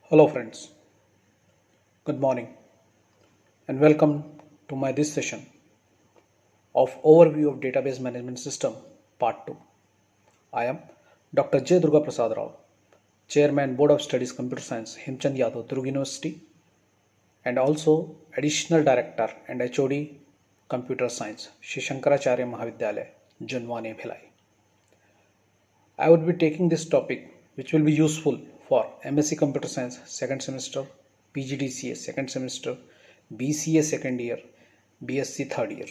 Hello friends, good morning and welcome to my this session of overview of database management system part 2. I am Dr. J. Durga Prasad Rao, Chairman Board of Studies Computer Science, Himchand Yadav, Durg University, and also Additional Director and HOD Computer Science, Shri Shankaracharya Mahavidyalaya, Junwane Bhilai. I would be taking this topic which will be useful for MSc Computer Science second semester, PGDCA second semester, BCA second year, BSc third year.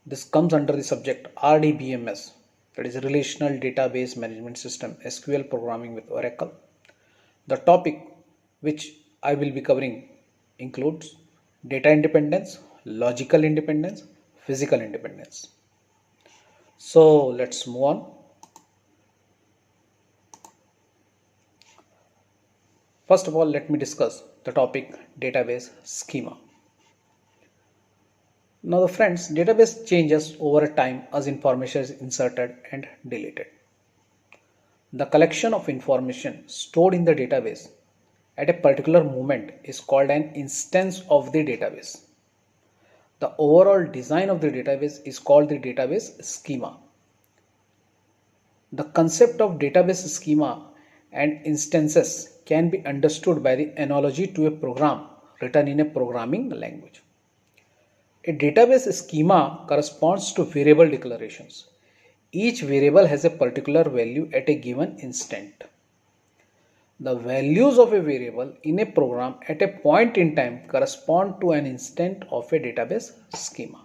This comes under the subject RDBMS, that is Relational Database Management System, SQL programming with Oracle. The topic which I will be covering includes data independence, logical independence, physical independence. So let's move on. First of all, let me discuss the topic database schema. Now the friends, database changes over time as information is inserted and deleted. The collection of information stored in the database at a particular moment is called an instance of the database. The overall design of the database is called the database schema. The concept of database schema and instances can be understood by the analogy to a program written in a programming language. A database schema corresponds to variable declarations. Each variable has a particular value at a given instant. The values of a variable in a program at a point in time correspond to an instant of a database schema.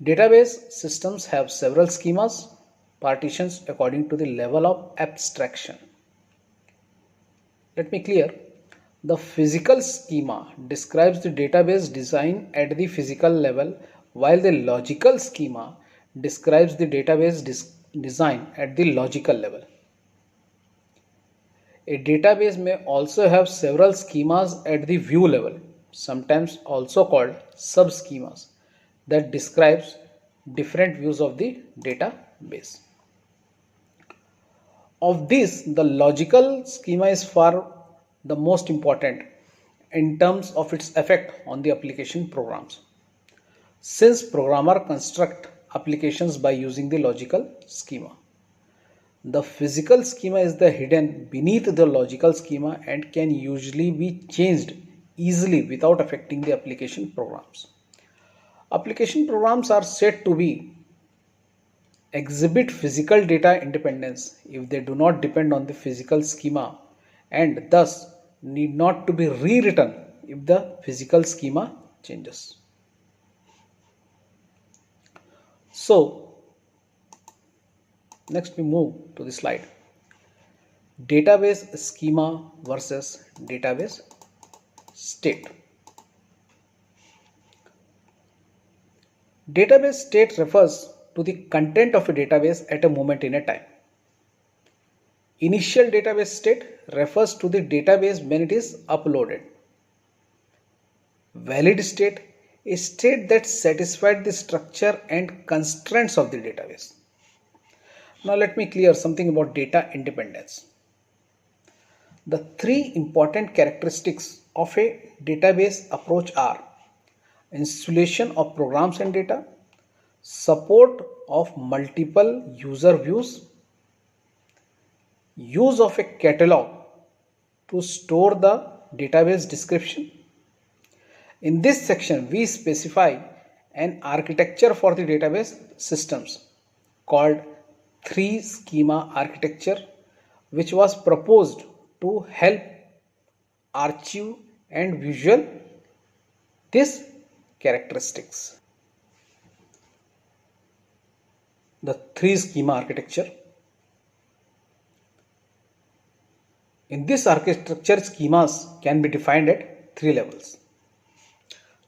Database systems have several schemas, partitions according to the level of abstraction. Let me clear. The physical schema describes the database design at the physical level, while the logical schema describes the database design at the logical level. A database may also have several schemas at the view level, sometimes also called subschemas, that describes different views of the database. Of this, the logical schema is far the most important in terms of its effect on the application programs, since programmers construct applications by using the logical schema. The physical schema is the hidden beneath the logical schema and can usually be changed easily without affecting the application programs. Application programs are said to be exhibit physical data independence if they do not depend on the physical schema and thus need not to be rewritten if the physical schema changes. So next we move to the slide. Database schema versus database state. Database state refers to the content of a database at a moment in a time. Initial database state refers to the database when it is uploaded. Valid state is a state that satisfied the structure and constraints of the database. Now let me clear something about data independence. The three important characteristics of a database approach are installation of programs and data, support of multiple user views, use of a catalog to store the database description. In this section, we specify an architecture for the database systems called three schema architecture, which was proposed to help achieve and visual these characteristics. The three schema architecture. In this architecture, schemas can be defined at three levels.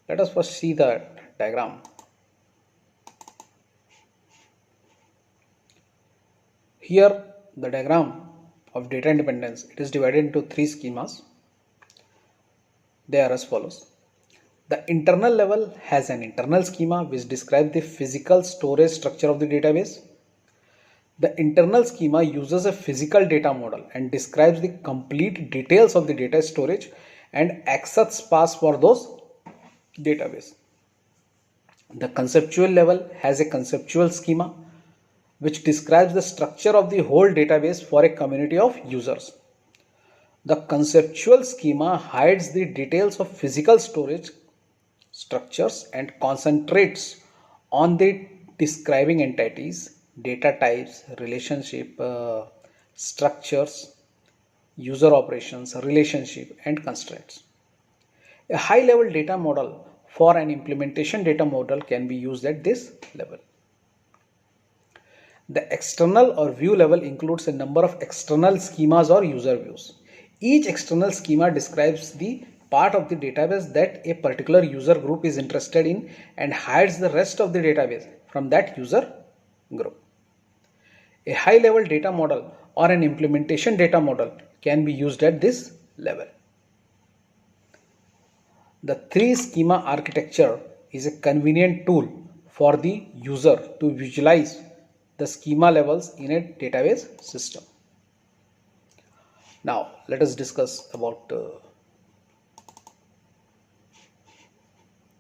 Let us first see the diagram. Here the diagram of data independence, it is divided into three schemas. They are as follows. The internal level has an internal schema which describes the physical storage structure of the database. The internal schema uses a physical data model and describes the complete details of the data storage and access paths for those database. The conceptual level has a conceptual schema which describes the structure of the whole database for a community of users. The conceptual schema hides the details of physical storage structures and concentrates on the describing entities, data types, relationship structures, user operations, relationship and constraints. A high level data model for an implementation data model can be used at this level. The external or view level includes a number of external schemas or user views. Each external schema describes the part of the database that a particular user group is interested in and hides the rest of the database from that user group. A high-level data model or an implementation data model can be used at this level. The three schema architecture is a convenient tool for the user to visualize the schema levels in a database system. Now let us discuss about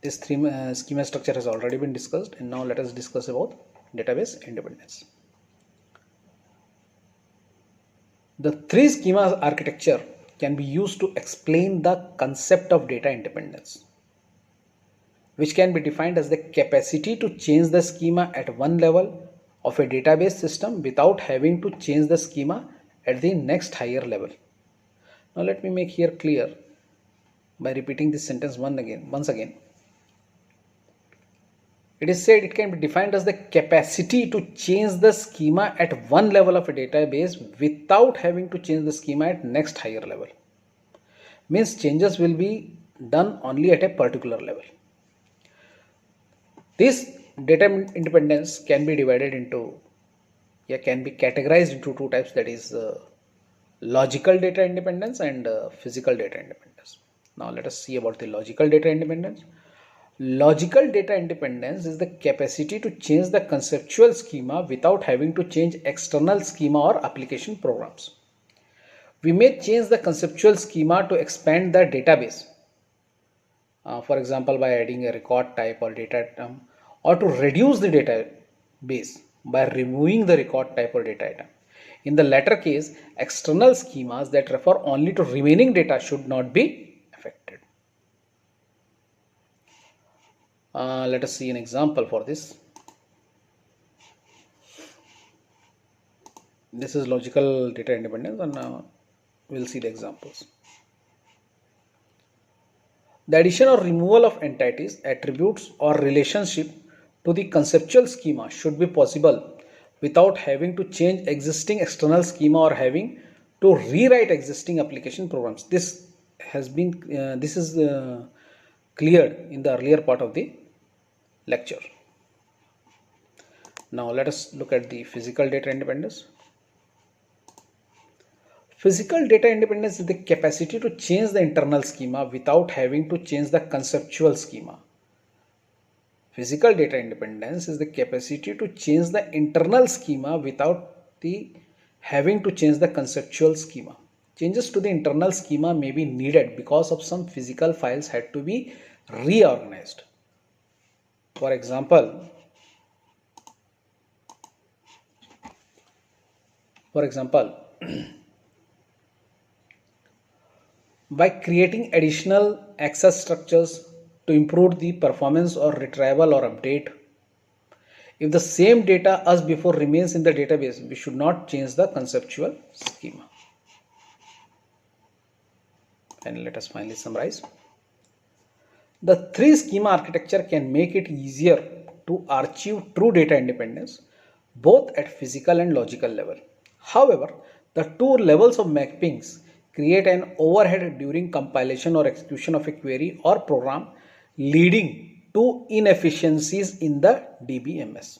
this schema structure has already been discussed, and now let us discuss about database independence. The three schema architecture can be used to explain the concept of data independence, which can be defined as the capacity to change the schema at one level of a database system without having to change the schema at the next higher level. Now let me make here clear by repeating this sentence once again. It is said it can be defined as the capacity to change the schema at one level of a database without having to change the schema at next higher level. Means changes will be done only at a particular level. This data independence can be divided into, can be categorized into two types, that is logical data independence and physical data independence. Now let us see about the logical data independence. Logical data independence is the capacity to change the conceptual schema without having to change external schema or application programs. We may change the conceptual schema to expand the database, for example by adding a record type or data item, or to reduce the database by removing the record type or data item. In the latter case, external schemas that refer only to remaining data should not be affected. Let us see an example for this. This is logical data independence, and we'll see the examples. The addition or removal of entities, attributes or relationship to the conceptual schema should be possible without having to change existing external schema or having to rewrite existing application programs. This has been cleared in the earlier part of the lecture. Now let us look at the physical data independence. Physical data independence is the capacity to change the internal schema without having to change the conceptual schema. Physical data independence is the capacity to change the internal schema without having to change the conceptual schema. Changes to the internal schema may be needed because of some physical files had to be reorganized. For example, by creating additional access structures to improve the performance or retrieval or update. If the same data as before remains in the database, we should not change the conceptual schema. And let us finally summarize. The three schema architecture can make it easier to achieve true data independence both at physical and logical level. However, the two levels of mappings create an overhead during compilation or execution of a query or program, leading to inefficiencies in the DBMS.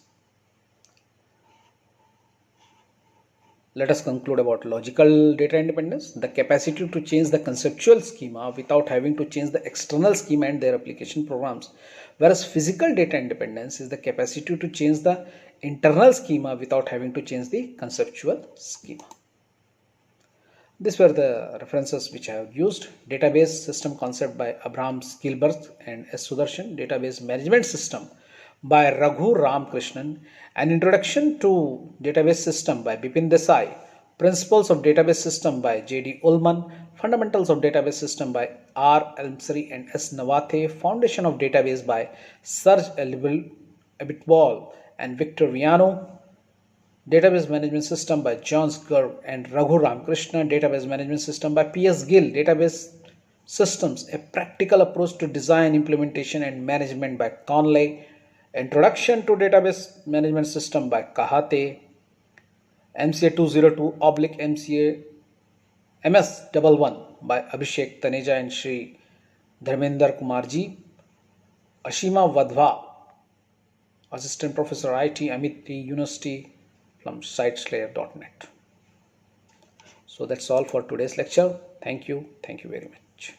Let us conclude about logical data independence, the capacity to change the conceptual schema without having to change the external schema and their application programs. Whereas physical data independence is the capacity to change the internal schema without having to change the conceptual schema. These were the references which I have used. Database system concept by Abraham Skilberth and S. Sudarshan. Database management system by Raghu Ramkrishnan. An introduction to database system by Bipin Desai. Principles of database system by J.D. Ullman. Fundamentals of database system by R. Elmsary and S. Nawathe. Foundation of database by Serge Abitbol and Victor Viano. Database Management System by John Garg and Raghu Ramkrishna. Database Management System by P.S. Gill. Database Systems, a Practical Approach to Design, Implementation and Management by Conley. Introduction to Database Management System by Kahate. MCA 202/MCA MS11 by Abhishek Taneja and Shri Dharmender Kumarji. Ashima Vadhva, Assistant Professor IT, Amity University, from siteslayer.net. So that's all for today's lecture. Thank you very much.